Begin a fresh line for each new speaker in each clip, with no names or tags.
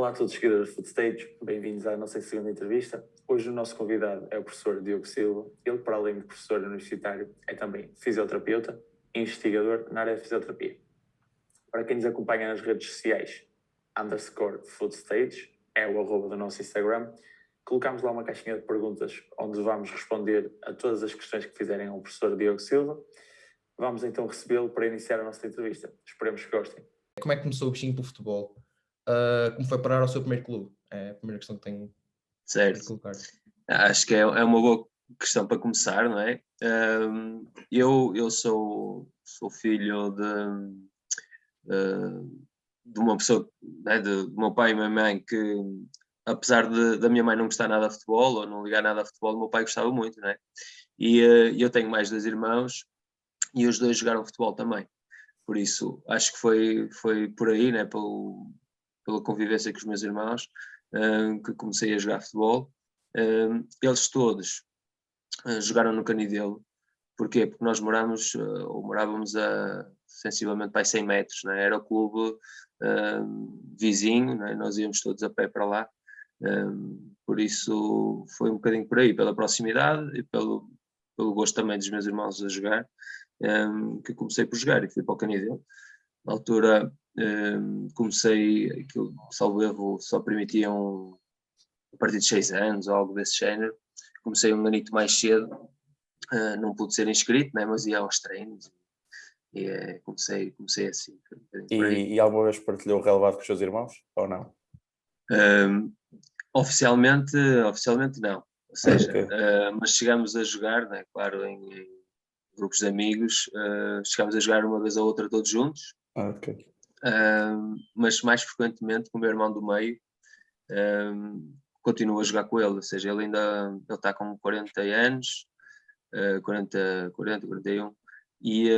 Olá a todos os seguidores do Footstage, bem-vindos à nossa segunda entrevista. Hoje o nosso convidado é o professor Diogo Silva. Ele, para além de professor universitário, é também fisioterapeuta e investigador na área de fisioterapia. Para quem nos acompanha nas redes sociais, _Footstage é o @ do nosso Instagram. Colocámos lá uma caixinha de perguntas onde vamos responder a todas as questões que fizerem ao professor Diogo Silva. Vamos então recebê-lo para iniciar a nossa entrevista. Esperemos que gostem.
Como é que começou o bichinho pelo futebol? Como foi parar ao seu primeiro clube? É a primeira questão que tenho de
Certo.
colocar.
Acho que é uma boa questão para começar, não é? Eu sou filho de uma pessoa, né, do meu pai e minha mãe, que apesar da minha mãe não gostar nada de futebol ou não ligar nada a futebol, o meu pai gostava muito, não é? E eu tenho mais 2 irmãos e os 2 jogaram futebol também. Por isso, acho que foi por aí, né, pela convivência com os meus irmãos, que comecei a jogar futebol. Eles todos jogaram no Canidelo. Porquê? Porque nós morávamos a sensivelmente para 100 metros, né? Era o clube vizinho, né? Nós íamos todos a pé para lá. Por isso foi um bocadinho por aí, pela proximidade e pelo gosto também dos meus irmãos a jogar, que comecei por jogar e fui para o Canidelo. Na altura comecei, aquilo, salvo erro, só permitiam a partir de 6 anos ou algo desse género. Comecei um anito mais cedo, não pude ser inscrito, né, mas ia aos treinos e comecei assim.
E alguma vez partilhou o relevado com os seus irmãos ou não?
Oficialmente não, ou seja,
Okay.
mas chegamos a jogar, né, claro, em grupos de amigos, chegámos a jogar uma vez ou outra todos juntos.
Okay.
Mas mais frequentemente com o meu irmão do meio, continuo a jogar com ele, ou seja, ele está com 40 anos, 41, e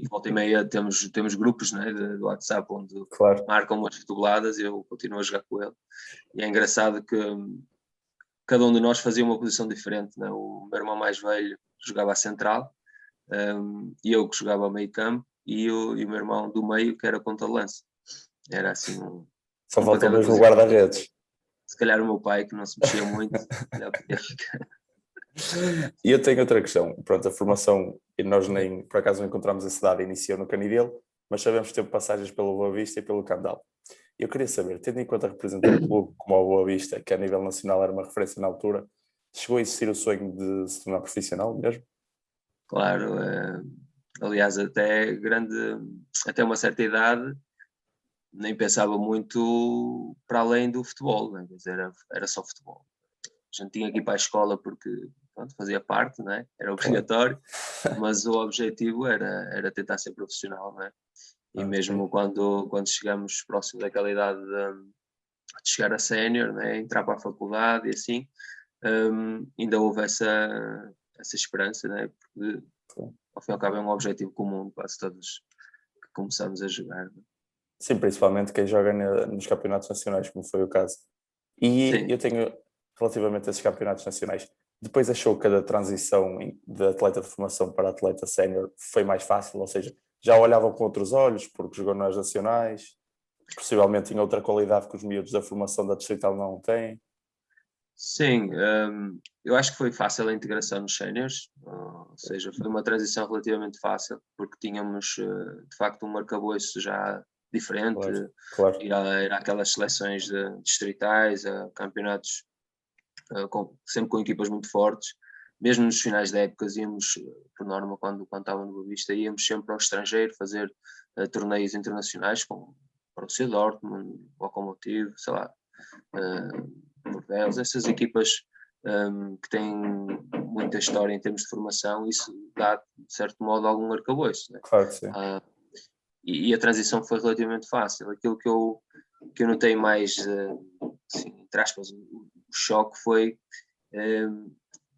volta e meia temos grupos, né, do WhatsApp onde
Claro.
marcam umas futeboladas e eu continuo a jogar com ele. E é engraçado que cada um de nós fazia uma posição diferente, né? O meu irmão mais velho jogava a central, e eu que jogava ao meio campo, e o meu irmão do meio que era ponta-lança. Era assim
Só falta
cada
mesmo o
posição.
guarda-redes.
Se calhar o meu pai, que não se mexia muito, já podia ficar.
E eu tenho outra questão. Pronto, a formação, e nós nem, por acaso não encontramos a cidade, iniciou no Canidelo, mas sabemos que teve passagens pelo Boa Vista e pelo Candal. Eu queria saber, tendo em conta representar um clube como o Boa Vista, que a nível nacional era uma referência na altura, chegou a existir o sonho de se tornar profissional mesmo?
Claro, aliás, até uma certa idade, nem pensava muito para além do futebol, né? Era só futebol. A gente tinha que ir para a escola porque, pronto, fazia parte, né? Era obrigatório, mas o objetivo era tentar ser profissional, né? E mesmo quando chegamos próximo daquela idade de chegar a sénior, né? Entrar para a faculdade e assim, ainda houve essa esperança, né? Porque ao fim e ao cabo é um objetivo comum, quase todos que começamos a jogar. Né?
Sim, principalmente quem joga nos campeonatos nacionais, como foi o caso. E
Sim.
eu tenho, relativamente a esses campeonatos nacionais, depois achou que a transição de atleta de formação para atleta sénior foi mais fácil, ou seja, já olhavam com outros olhos, porque jogou nas nacionais, possivelmente tinha outra qualidade que os miúdos da formação da distrital não têm.
Sim, eu acho que foi fácil a integração nos séniores, ou seja, foi uma transição relativamente fácil, porque tínhamos de facto um arcabouço já diferente,
Claro.
Era aquelas seleções distritais, campeonatos sempre com equipas muito fortes, mesmo nos finais de épocas íamos, por norma, quando estava no Boa Vista, íamos sempre ao estrangeiro fazer torneios internacionais com Borussia Dortmund, Lokomotiv, sei lá, Bordeaux, essas equipas que têm muita história em termos de formação, isso dá, de certo modo, algum arcabouço. Né?
Claro que sim.
E a transição foi relativamente fácil. Aquilo que eu notei mais, assim, entre aspas, o choque foi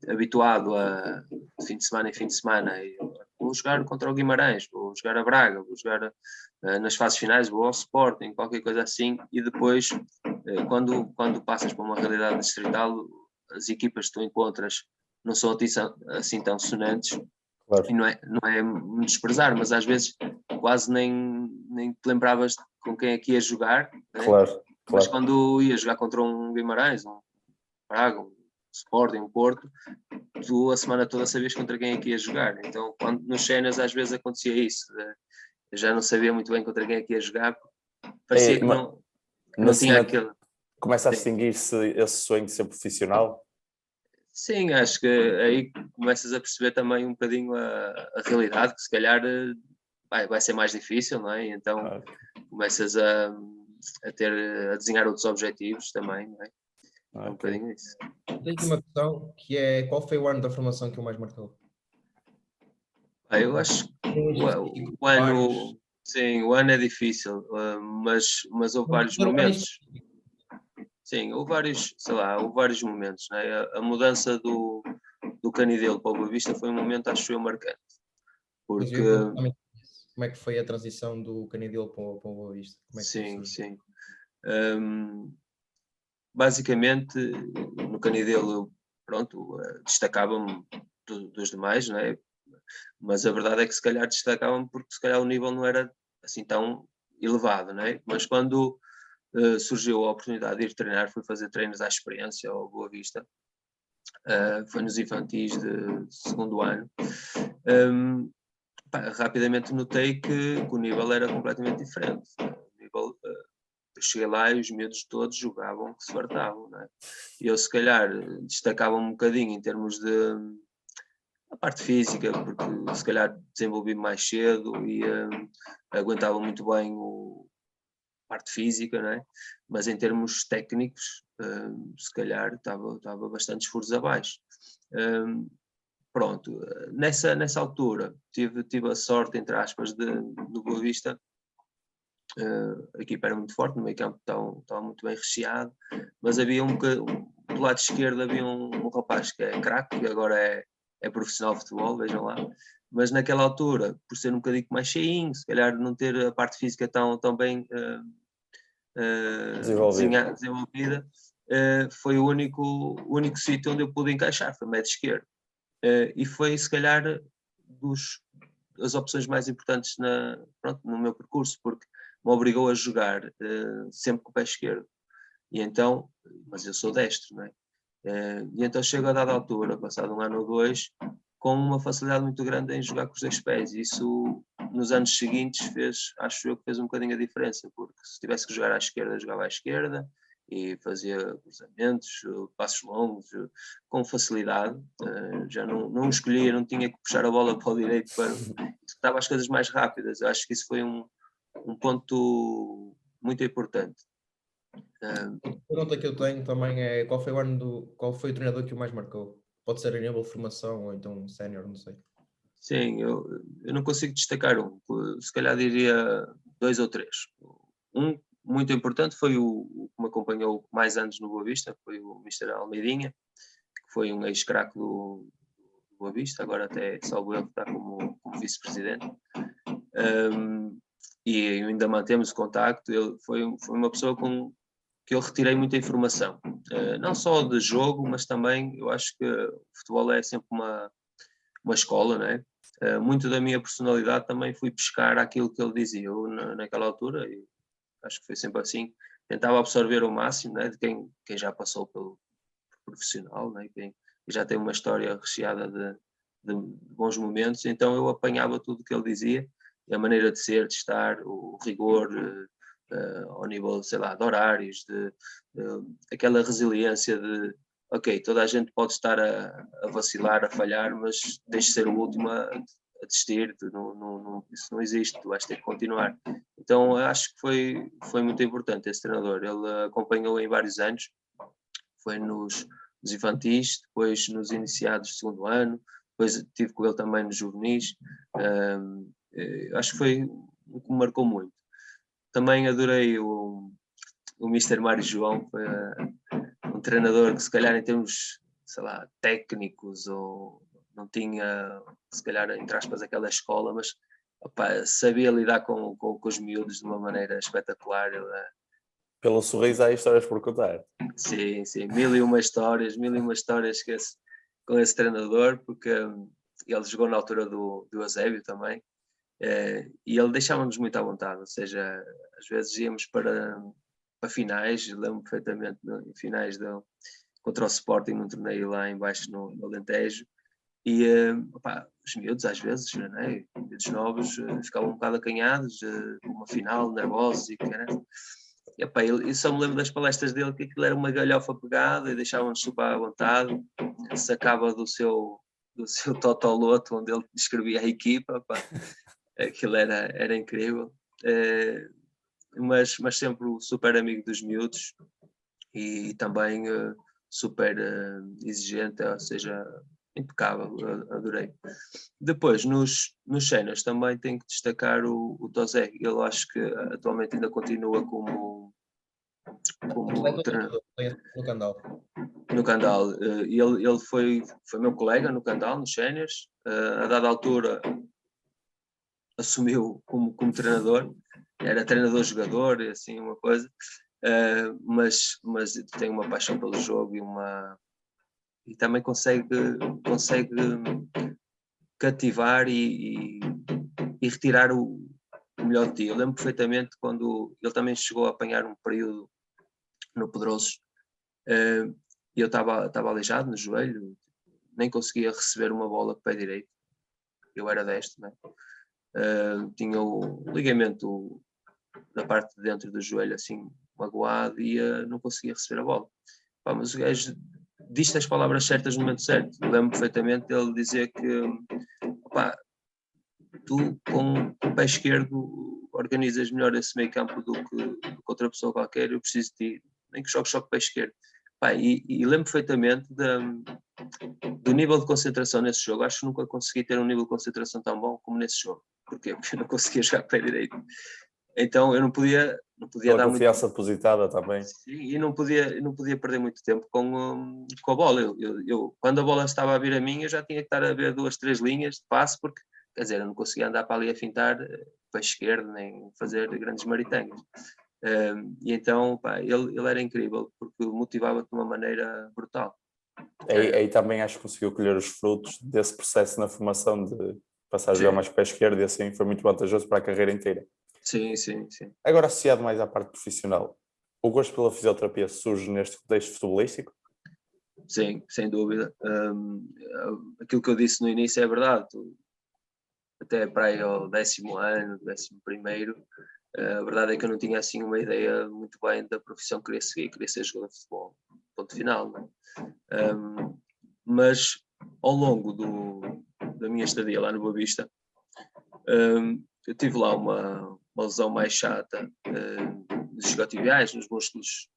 habituado a fim de semana em fim de semana. Vou jogar contra o Guimarães, vou jogar a Braga, vou jogar nas fases finais, vou ao Sporting, qualquer coisa assim, e depois, quando passas para uma realidade distrital, as equipas que tu encontras não são assim tão sonantes.
Claro.
E não é desprezar, mas às vezes quase nem te lembravas com quem é que ias jogar, né?
Claro,
Mas
claro.
quando ia jogar contra um Guimarães, um Braga, um Sporting, um Porto, tu a semana toda sabias contra quem é que ia jogar. Então, quando, nos séniores às vezes acontecia isso. Eu já não sabia muito bem contra quem é que ia jogar. Parecia que não tinha aquele...
Começa a distinguir-se esse sonho de ser profissional?
Sim, acho que aí começas a perceber também um bocadinho a realidade, que se calhar vai ser mais difícil, não é? Então começas a desenhar outros objetivos também, não é? É um bocadinho isso.
Tenho aqui uma questão que é: qual foi o ano da formação que o mais marcou?
Eu acho que o ano, sim, o ano é difícil, mas houve vários momentos. Sim, houve vários, sei lá, houve vários momentos, né? A mudança do Canidelo para o Boa Vista foi um momento, acho eu, marcante. Porque...
Como é que foi a transição do Canidelo para o Boa Vista? Como é que
sim, sim. Basicamente, no Canidelo, pronto, destacava-me dos demais, né? Mas a verdade é que se calhar destacava-me porque se calhar o nível não era assim tão elevado, né? Mas quando surgiu a oportunidade de ir treinar, fui fazer treinos à experiência ao Boa Vista, foi nos infantis de segundo ano. Rapidamente notei que o nível era completamente diferente. O nível, eu cheguei lá e os miúdos todos jogavam que se fartavam, né? E eu se calhar destacava um bocadinho em termos de a parte física, porque se calhar desenvolvi mais cedo e aguentava muito bem a parte física, né? Mas em termos técnicos, se calhar estava bastante esforços abaixo. Pronto, nessa altura tive a sorte, entre aspas, do Boa Vista. A equipa era muito forte, no meio campo estava muito bem recheado, mas havia do lado esquerdo havia um rapaz que é craque, que agora é profissional de futebol, vejam lá, mas naquela altura, por ser um bocadinho mais cheinho, se calhar não ter a parte física tão bem desenvolvida, foi o único sítio onde eu pude encaixar, foi médio esquerdo. E foi se calhar as opções mais importantes no meu percurso, porque me obrigou a jogar sempre com o pé esquerdo. E então, mas eu sou destro, não é? E então chego a dada altura, passado um ano ou dois, com uma facilidade muito grande em jogar com os dois pés. Isso nos anos seguintes acho eu que fez um bocadinho a diferença, porque se tivesse que jogar à esquerda, jogava à esquerda e fazia cruzamentos, passos longos, com facilidade. Já não escolhia, não tinha que puxar a bola para o direito para executar as coisas mais rápidas. Eu acho que isso foi um ponto muito importante.
A pergunta que eu tenho também é: qual foi o treinador que o mais marcou? Pode ser a nível de formação ou então sénior, não sei.
Sim, eu não consigo destacar se calhar diria 2 ou 3. Um muito importante foi o que me acompanhou mais anos no Boa Vista, foi o Mr. Almeidinha, que foi um ex-craque do Boa Vista, agora até salvo ele está como vice-presidente. E ainda mantemos contacto. Ele foi uma pessoa que eu retirei muita informação, não só de jogo, mas também eu acho que o futebol é sempre uma escola, não é? Muito da minha personalidade também fui pescar aquilo que ele dizia. Eu, naquela altura, e acho que foi sempre assim, tentava absorver o máximo, né, de quem já passou pelo profissional, né, quem já tem uma história recheada de bons momentos, então eu apanhava tudo o que ele dizia, a maneira de ser, de estar, o rigor, ao nível, sei lá, de horários, aquela resiliência de ok, toda a gente pode estar a vacilar, a falhar, mas deixe de ser o último a desistir, isso não existe, tu vais ter que continuar. Então acho que foi muito importante esse treinador, ele acompanhou em vários anos, foi nos infantis, depois nos iniciados de segundo ano, depois estive com ele também nos juvenis, acho que foi o que me marcou muito. Também adorei o Mr. Mário João, foi um treinador que se calhar em termos, sei lá, técnicos ou não tinha, se calhar, entre aspas, aquela escola, mas opa, sabia lidar com os miúdos de uma maneira espetacular.
Pelo sorriso há histórias por contar.
Sim, mil e uma histórias com esse treinador, porque ele jogou na altura do Eusébio também, e ele deixava-nos muito à vontade, ou seja, às vezes íamos para para finais, lembro perfeitamente, em finais contra o Sporting, num torneio lá em baixo no Alentejo, e os miúdos às vezes, né, miúdos novos, ficavam um bocado acanhados, uma final, nervosos e caramba. E, eu só me lembro das palestras dele que aquilo era uma galhofa pegada e deixavam-nos super à vontade, sacava do seu totoloto onde ele descrevia a equipa, aquilo era incrível, mas sempre o super amigo dos miúdos e também super exigente, ou seja, impecável, adorei. Depois, nos séniores também tenho que destacar o Tozé, ele acho que atualmente ainda continua como treinador
no Candal.
no Candal. Ele foi meu colega no Candal, nos séniores, a dada altura assumiu como treinador, era treinador-jogador, assim, uma coisa, mas tem uma paixão pelo jogo e também consegue cativar e retirar o melhor de ti. Eu lembro perfeitamente quando ele também chegou a apanhar um período no Pedroso, e eu estava aleijado no joelho, nem conseguia receber uma bola com o pé direito, eu era destro, né? Tinha o ligamento da parte de dentro do joelho assim magoado e não conseguia receber a bola. Mas o gajo disse as palavras certas no momento certo. Lembro perfeitamente dele dizer que tu com o pé esquerdo organizas melhor esse meio campo do que outra pessoa qualquer, eu preciso de ti, nem que jogues só com o pé esquerdo. E lembro perfeitamente do nível de concentração nesse jogo. Acho que nunca consegui ter um nível de concentração tão bom como nesse jogo. Porquê? Porque eu não conseguia jogar com o pé direito. Então eu não podia
Pela
dar
confiança depositada também.
Sim, e não podia perder muito tempo com a bola. Eu, quando a bola estava a vir a mim, eu já tinha que estar a ver 2, 3 linhas de passe, porque, quer dizer, eu não conseguia andar para ali a fintar para a esquerda, nem fazer grandes maritangas. E então, ele era incrível, porque motivava-te de uma maneira brutal.
Aí também acho que conseguiu colher os frutos desse processo na formação de passar a jogar mais pé esquerdo e assim foi muito vantajoso para a carreira inteira.
Sim.
Agora, associado mais à parte profissional, o gosto pela fisioterapia surge neste contexto futebolístico?
Sim, sem dúvida. Aquilo que eu disse no início é verdade. Até para aí ao 10º ano, 11º, a verdade é que eu não tinha assim uma ideia muito bem da profissão que queria seguir, queria ser jogador de futebol, ponto final. Não é? Mas ao longo da minha estadia lá no Boa Vista, eu tive lá uma lesão mais chata dos isquiotibiais, nos músculos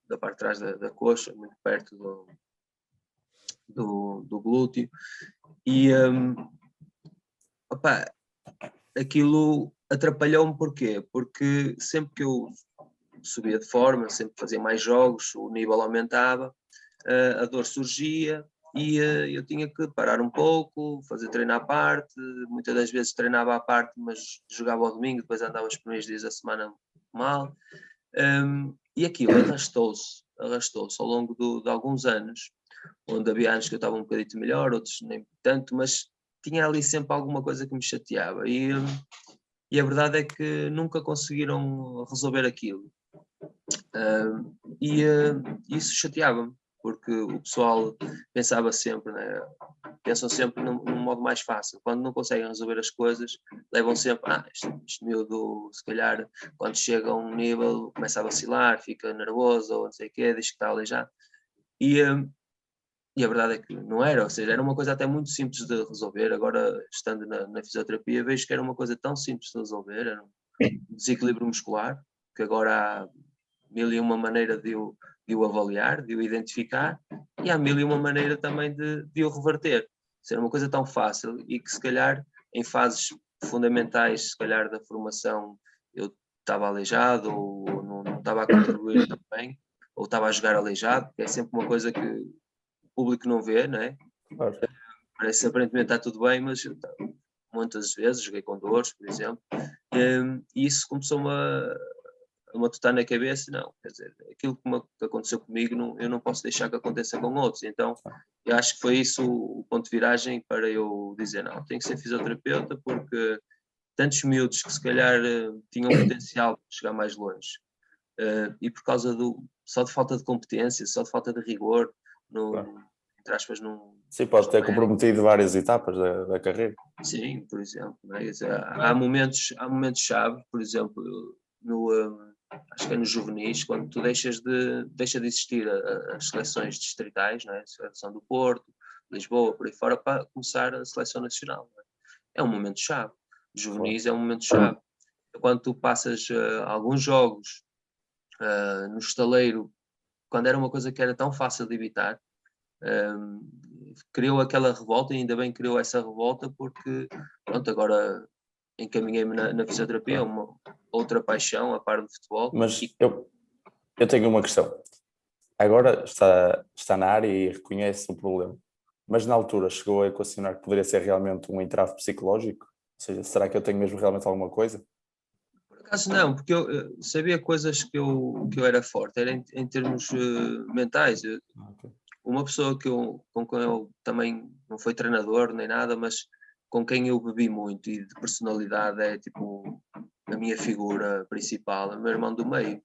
da parte de trás da coxa, muito perto do glúteo, e aquilo atrapalhou-me porquê? Porque sempre que eu subia de forma, sempre fazia mais jogos, o nível aumentava, a dor surgia e eu tinha que parar um pouco, fazer treino à parte, muitas das vezes treinava à parte, mas jogava ao domingo, depois andava os primeiros dias da semana mal, e aquilo arrastou-se ao longo de alguns anos, onde havia anos que eu estava um bocadinho melhor, outros nem tanto, mas tinha ali sempre alguma coisa que me chateava e a verdade é que nunca conseguiram resolver aquilo. Isso chateava-me, porque o pessoal pensava sempre, né? Pensam sempre num modo mais fácil. Quando não conseguem resolver as coisas, levam sempre, este miúdo, se calhar, quando chega a um nível, começa a vacilar, fica nervoso, ou não sei o quê, diz que está aleijado. E a verdade é que não era, ou seja, era uma coisa até muito simples de resolver. Agora, estando na fisioterapia, vejo que era uma coisa tão simples de resolver, era um desequilíbrio muscular, que agora há 1001 maneira de o avaliar, de o identificar, e há 1001 maneira também de o reverter. Ser uma coisa tão fácil e que se calhar em fases fundamentais, se calhar da formação, eu estava aleijado ou não estava a contribuir também, ou estava a jogar aleijado, que é sempre uma coisa que o público não vê, não é?
Claro.
Parece que aparentemente está tudo bem, mas muitas vezes joguei com dores, por exemplo, e isso começou-me a matutar na cabeça, não, quer dizer, aquilo que aconteceu comigo, eu não posso deixar que aconteça com outros, então eu acho que foi isso o ponto de viragem para eu dizer, não, tenho que ser fisioterapeuta porque tantos miúdos que se calhar tinham potencial para chegar mais longe, e por causa só de falta de competência, só de falta de rigor,
Claro.
entre aspas,
Sim, pode ter comprometido várias etapas da carreira.
Sim, por exemplo. Não é? Há momentos-chave, por exemplo, acho que é nos juvenis, quando tu deixa de existir as seleções distritais, não é? A seleção do Porto, Lisboa, por aí fora, para começar a seleção nacional. Não é? É um momento-chave. Juvenis é um momento-chave. Quando tu passas alguns jogos no estaleiro, quando era uma coisa que era tão fácil de evitar, criou aquela revolta, e ainda bem que criou essa revolta, porque pronto, agora encaminhei-me na fisioterapia, uma outra paixão a par do futebol.
Mas eu tenho uma questão. Agora está na área e reconhece o problema, mas na altura chegou a equacionar que poderia ser realmente um entrave psicológico? Ou seja, será que eu tenho mesmo realmente alguma coisa?
Por acaso não, porque eu sabia coisas que eu era forte, era em termos mentais.
Okay.
Uma pessoa com quem eu também não foi treinador nem nada, mas com quem eu bebi muito e de personalidade é tipo a minha figura principal, é o meu irmão do meio.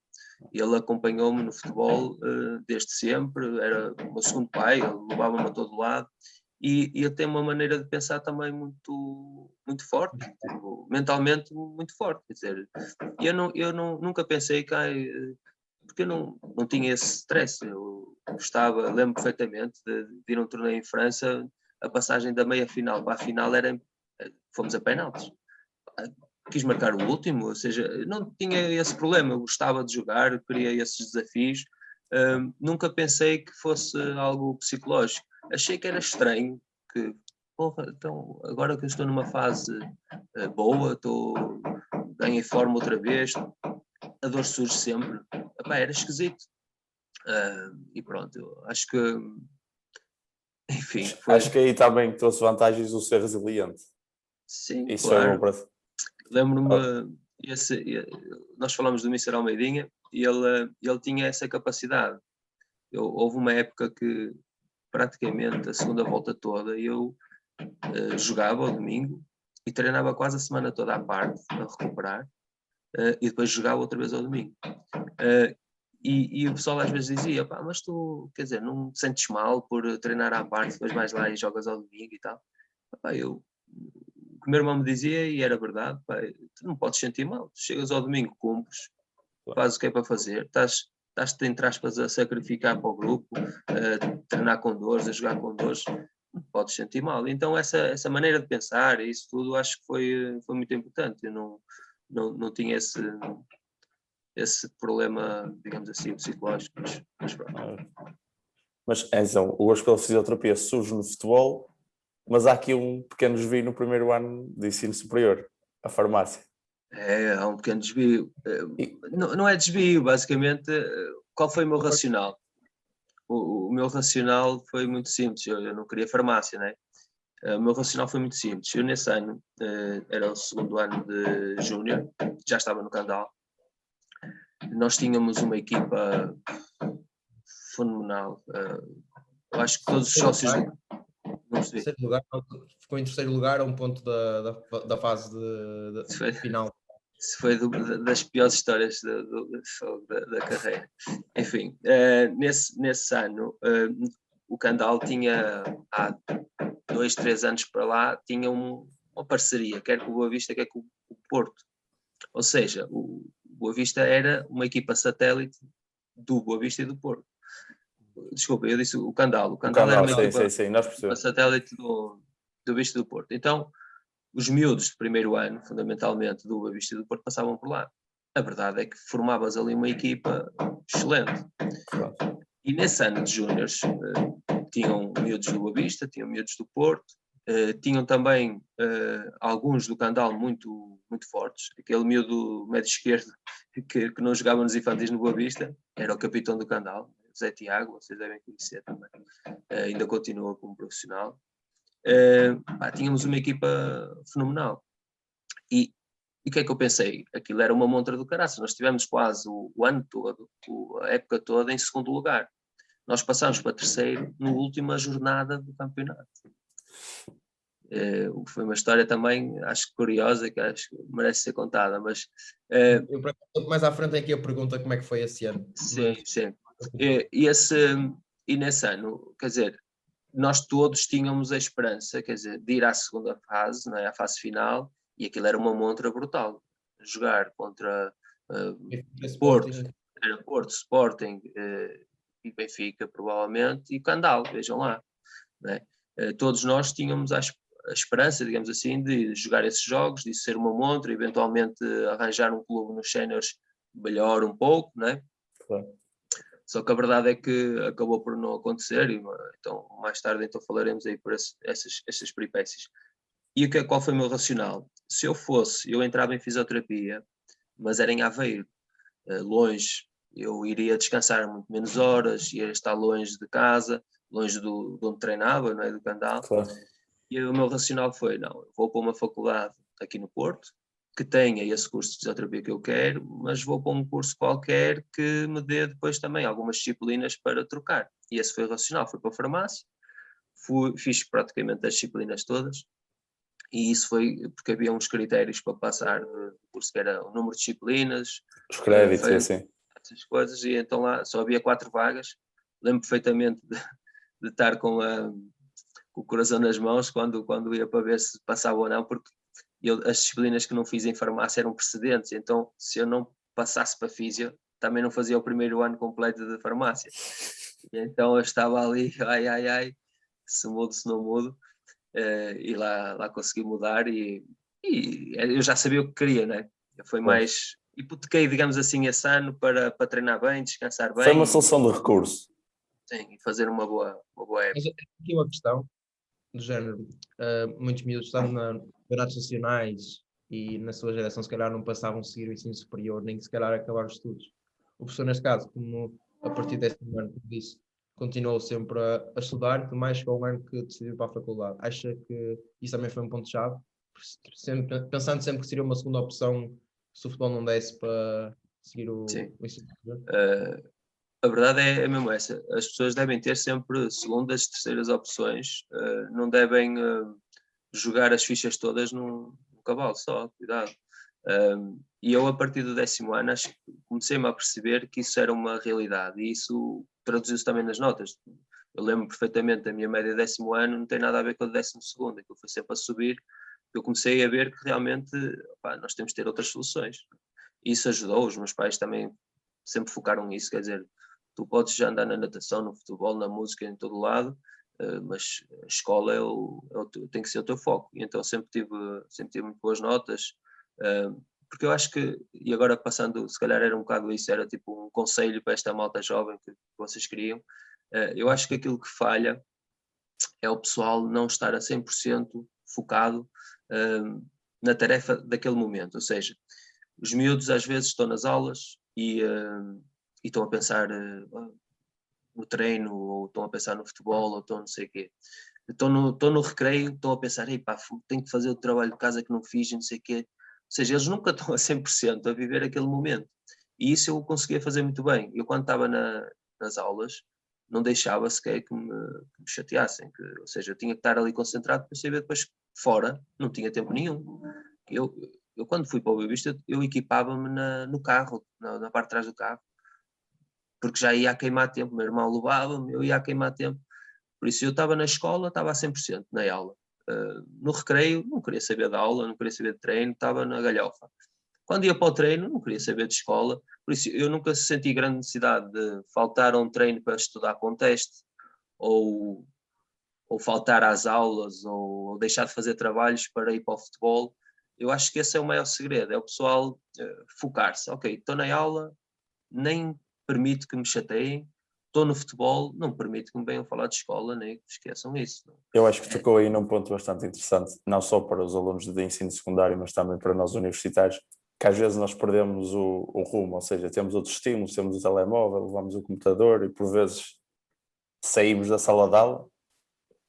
Ele acompanhou-me no futebol desde sempre, era o meu segundo pai, ele levava-me a todo lado, e ele tem uma maneira de pensar também muito, muito forte, tipo, mentalmente muito forte. Quer dizer, nunca pensei que porque eu não tinha esse stress. Eu lembro perfeitamente de ir a um torneio em França, a passagem da meia-final para a final fomos a penaltis. Quis marcar o último, ou seja, não tinha esse problema, eu gostava de jogar, queria esses desafios, nunca pensei que fosse algo psicológico. Achei que era estranho, que, porra, então agora que eu estou numa fase boa, ganhei forma outra vez, a dor surge sempre. Epá, era esquisito. E pronto, eu acho que, enfim,
Acho que aí também trouxe vantagens do ser resiliente.
Sim,
Isso
claro.
foi bom.
Lembro-me, nós falamos do Mister Almeidinha e ele tinha essa capacidade. Houve uma época que praticamente a segunda volta toda eu jogava ao domingo e treinava quase a semana toda à parte a recuperar e depois jogava outra vez ao domingo. E o pessoal às vezes dizia, pá, mas tu, quer dizer, não te sentes mal por treinar à parte, depois vais lá e jogas ao domingo e tal. Pá, o que o meu irmão me dizia, e era verdade, pá, tu não podes sentir mal, tu chegas ao domingo, cumpres, fazes o que é para fazer, estás-te, entre aspas, a sacrificar para o grupo, a treinar com dores, a jogar com dores, não podes sentir mal. Então essa maneira de pensar, isso tudo, acho que foi muito importante. Eu não tinha esse problema, digamos assim, psicológico, mas pronto.
Mas então, o gosto pela fisioterapia surge no futebol, mas há aqui um pequeno desvio no primeiro ano de ensino superior, a farmácia.
Há um pequeno desvio. Não é desvio, basicamente, qual foi o meu racional? O meu racional foi muito simples, eu não queria farmácia, né? O meu racional foi muito simples. Eu nesse ano, era o segundo ano de júnior, já estava no Candal. Nós tínhamos uma equipa fenomenal. Eu acho que todos os sócios...
Ficou em terceiro lugar a um ponto da fase final.
Isso foi das piores histórias da carreira. Enfim, nesse ano, o Candal tinha, há 2, 3 anos para lá, tinha uma parceria, quer com o Boa Vista, quer com o Porto. Ou seja, o Boa Vista era uma equipa satélite do Boa Vista e do Porto. Desculpa, eu disse o Candal. O Candal era uma equipa satélite do Vista e do Porto. Então, os miúdos de primeiro ano, fundamentalmente, do Boa Vista e do Porto, passavam por lá. A verdade é que formavas ali uma equipa excelente. E nesse ano de júniores, tinham miúdos do Boa Vista, tinham miúdos do Porto, tinham também alguns do Candal muito, muito fortes. Aquele miúdo médio esquerdo que não jogava nos infantis no Boa Vista, era o capitão do Candal, Zé Tiago, vocês devem conhecer também. Ainda continua como profissional. Tínhamos uma equipa fenomenal. E o que é que eu pensei? Aquilo era uma montra do caraças. Nós tivemos quase o ano todo, a época toda, em segundo lugar. Nós passámos para terceiro na última jornada do campeonato. Foi uma história também, acho curiosa, que acho que merece ser contada, mas...
Eu, mais à frente aqui a pergunta como é que foi esse ano.
Sim, sim. E nesse ano, quer dizer, nós todos tínhamos a esperança, quer dizer, de ir à segunda fase, não é? À fase final, e aquilo era uma montra brutal. Jogar contra Porto, era Porto, Sporting e Benfica, provavelmente, e Candal, vejam lá. Não é? Todos nós tínhamos a esperança, digamos assim, de jogar esses jogos, de ser uma montra, eventualmente arranjar um clube nos séniores melhor um pouco, não é?
Claro.
Só que a verdade é que acabou por não acontecer, e então mais tarde então falaremos aí por essas peripécias. E qual foi o meu racional? Se eu entrava em fisioterapia, mas era em Aveiro, longe, eu iria descansar muito menos horas, ia estar longe de casa, longe de onde treinava, não é, do Candal.
Claro.
E o meu racional foi, não, eu vou para uma faculdade aqui no Porto, que tenha esse curso de fisioterapia que eu quero, mas vou para um curso qualquer que me dê depois também algumas disciplinas para trocar. E esse foi o racional, fui para a farmácia, fiz praticamente as disciplinas todas, e isso foi porque havia uns critérios para passar no curso, que era o número de disciplinas,
os créditos e assim.
essas coisas, e então lá só havia 4 vagas. Lembro perfeitamente de estar com o coração nas mãos quando ia para ver se passava ou não, porque as disciplinas que não fiz em farmácia eram precedentes, então se eu não passasse para físio, também não fazia o primeiro ano completo de farmácia. E então eu estava ali, ai, se mudo, se não mudo, e lá consegui mudar e eu já sabia o que queria, né? Foi mais, hipotequei, digamos assim, esse ano para treinar bem, descansar bem.
Foi uma solução de recurso.
Sim, e fazer uma boa época.
Mas aqui uma questão do género, muitos miúdos estão na campeonatos nacionais e na sua geração se calhar não passavam a seguir o ensino superior, nem que se calhar acabar os estudos. O professor neste caso, como a partir desse ano, como disse, continuou sempre a estudar, por mais que ao ano que decidiu para a faculdade. Acha que isso também foi um ponto-chave? Pensando sempre que seria uma segunda opção se o futebol não desse para seguir o ensino superior?
A verdade é mesmo essa. As pessoas devem ter sempre segundas, terceiras opções. Não devem jogar as fichas todas num cavalo só. Cuidado. E eu, a partir do 10º ano, comecei-me a perceber que isso era uma realidade. E isso traduziu-se também nas notas. Eu lembro perfeitamente da minha média de 10º ano, não tem nada a ver com a de 12º. Aquilo foi sempre a subir. Eu comecei a ver que realmente nós temos de ter outras soluções. E isso ajudou. Os meus pais também sempre focaram nisso. Quer dizer, tu podes já andar na natação, no futebol, na música, em todo lado, mas a escola tem que ser o teu foco. E então sempre tive muito boas notas, porque eu acho que, e agora passando, se calhar era um bocado isso, era tipo um conselho para esta malta jovem que vocês queriam, eu acho que aquilo que falha é o pessoal não estar a 100% focado na tarefa daquele momento, ou seja, os miúdos às vezes estão nas aulas e estão a pensar no treino, ou estão a pensar no futebol, ou estão não sei o quê. Estão no recreio, estão a pensar, tenho que fazer o trabalho de casa que não fiz, não sei o quê. Ou seja, eles nunca estão a 100% a viver aquele momento. E isso eu conseguia fazer muito bem. Eu quando estava nas aulas, não deixava sequer que me chateassem. Ou seja, eu tinha que estar ali concentrado para saber depois fora, não tinha tempo nenhum. Eu quando fui para o Boa Vista, eu equipava-me no carro, na parte de trás do carro, porque já ia a queimar tempo. Meu irmão levava-me, eu ia a queimar tempo. Por isso eu estava na escola, estava a 100% na aula. No recreio, não queria saber da aula, não queria saber de treino, estava na galhofa. Quando ia para o treino, não queria saber de escola. Por isso eu nunca senti grande necessidade de faltar a um treino para estudar com teste, ou faltar às aulas, ou deixar de fazer trabalhos para ir para o futebol. Eu acho que esse é o maior segredo, é o pessoal focar-se. Ok, estou na aula, nem permito que me chateiem, estou no futebol, não permito que me venham falar de escola, nem que esqueçam isso.
Eu acho que tocou aí num ponto bastante interessante, não só para os alunos de ensino secundário, mas também para nós universitários, que às vezes nós perdemos o rumo, ou seja, temos outros estímulos, temos o telemóvel, levamos o computador e por vezes saímos da sala de aula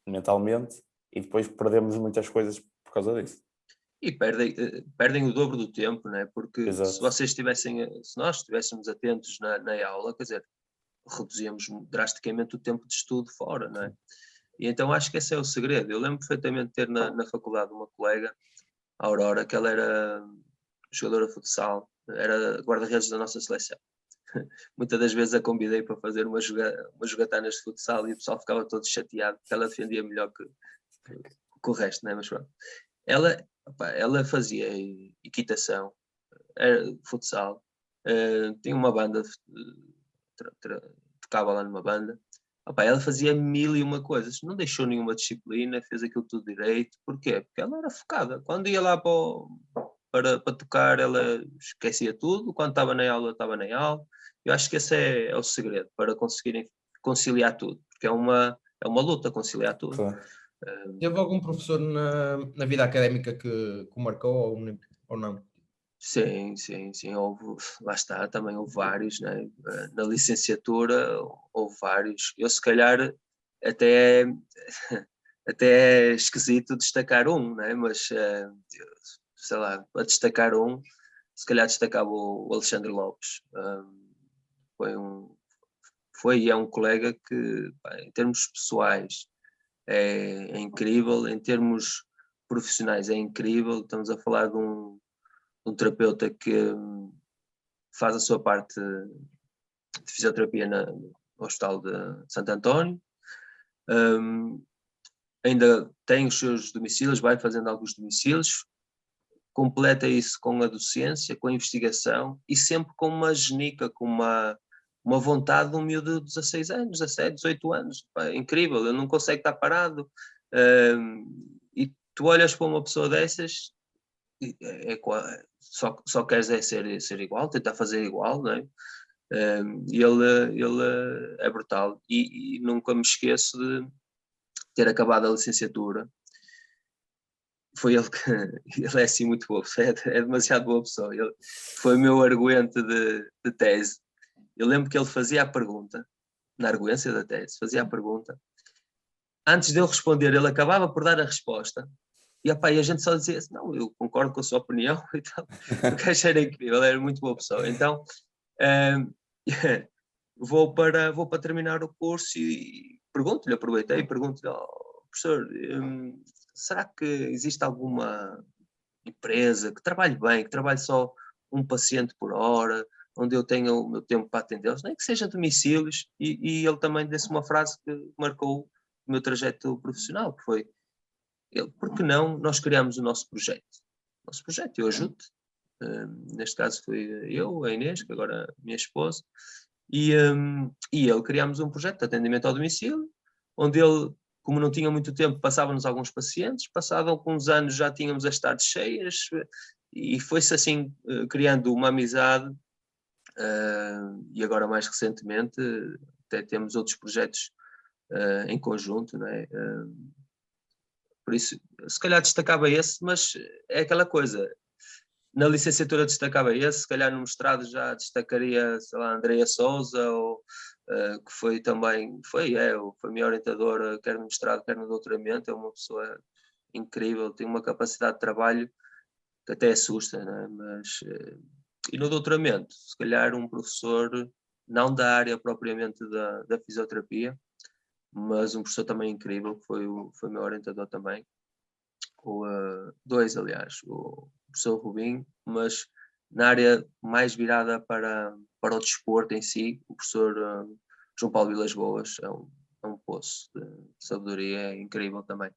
mentalmente e depois perdemos muitas coisas por causa disso.
E perdem o dobro do tempo, né? Porque
Exato.
se nós estivéssemos atentos na aula, quer dizer, reduzíamos drasticamente o tempo de estudo fora, não é? E então acho que esse é o segredo. Eu lembro perfeitamente de ter na faculdade uma colega, a Aurora, que ela era jogadora de futsal, era guarda-redes da nossa seleção. Muitas das vezes a convidei para fazer umas jogatanas de futsal e o pessoal ficava todo chateado porque ela defendia melhor que o resto, né? Mas pronto. Ela fazia equitação, futsal, tinha uma banda, tocava lá numa banda. Ela fazia 1001 coisas, não deixou nenhuma disciplina, fez aquilo tudo direito. Porquê? Porque ela era focada. Quando ia lá para tocar, ela esquecia tudo. Quando estava na aula, estava na aula. Eu acho que esse é o segredo para conseguirem conciliar tudo, porque é uma luta conciliar tudo.
Claro.
Teve algum professor na vida académica que o marcou ou não?
Sim, lá está, também houve vários, né? Na licenciatura houve vários. Eu se calhar até é esquisito destacar um, né? Mas sei lá, para destacar um, se calhar destacava o Alexandre Lopes. Foi e é um colega que, em termos pessoais, é incrível, em termos profissionais é incrível. Estamos a falar de um terapeuta que faz a sua parte de fisioterapia no Hospital de Santo António. Ainda tem os seus domicílios, vai fazendo alguns domicílios, completa isso com a docência, com a investigação e sempre com uma genica, com uma vontade de um miúdo de 16 anos, 17, 18 anos. É incrível, ele não consegue estar parado. E tu olhas para uma pessoa dessas, só queres ser igual, tentar fazer igual, não é? E ele é brutal. E nunca me esqueço de ter acabado a licenciatura. Foi ele que... Ele é assim muito boa pessoa, é demasiado boa pessoa. Ele foi o meu arguente de tese. Eu lembro que ele fazia a pergunta, na arguência da tese, fazia a pergunta. Antes de ele responder, ele acabava por dar a resposta. E a gente só dizia assim, não, eu concordo com a sua opinião e tal. O gajo era incrível, ele era muito boa pessoa. Então, vou para terminar o curso e aproveitei e pergunto-lhe, professor, será que existe alguma empresa que trabalhe bem, que trabalhe só um paciente por hora, onde eu tenha o meu tempo para atendê-los, nem que seja domicílios? E ele também disse uma frase que marcou o meu trajeto profissional, que foi, por que não nós criamos o nosso projeto? O nosso projeto, eu ajudo-te. Neste caso foi eu, a Inês, que agora é minha esposa, e ele criámos um projeto de atendimento ao domicílio, onde ele, como não tinha muito tempo, passava-nos alguns pacientes, passado alguns anos já tínhamos as tardes cheias, e foi-se assim criando uma amizade, e agora mais recentemente até temos outros projetos em conjunto, não é? Por isso, se calhar destacava esse, mas é aquela coisa. Na licenciatura destacava esse, se calhar no mestrado já destacaria, sei lá, Andreia Souza, que foi também, foi minha orientadora, quer no mestrado, quer no doutoramento, é uma pessoa incrível, tem uma capacidade de trabalho que até assusta, né? Mas, e no doutoramento, se calhar um professor, não da área propriamente da fisioterapia, mas um professor também incrível, que foi meu orientador também, dois, aliás, o professor Rubinho, mas na área mais virada para o desporto em si, o professor João Paulo Vilas Boas é um poço de sabedoria incrível também.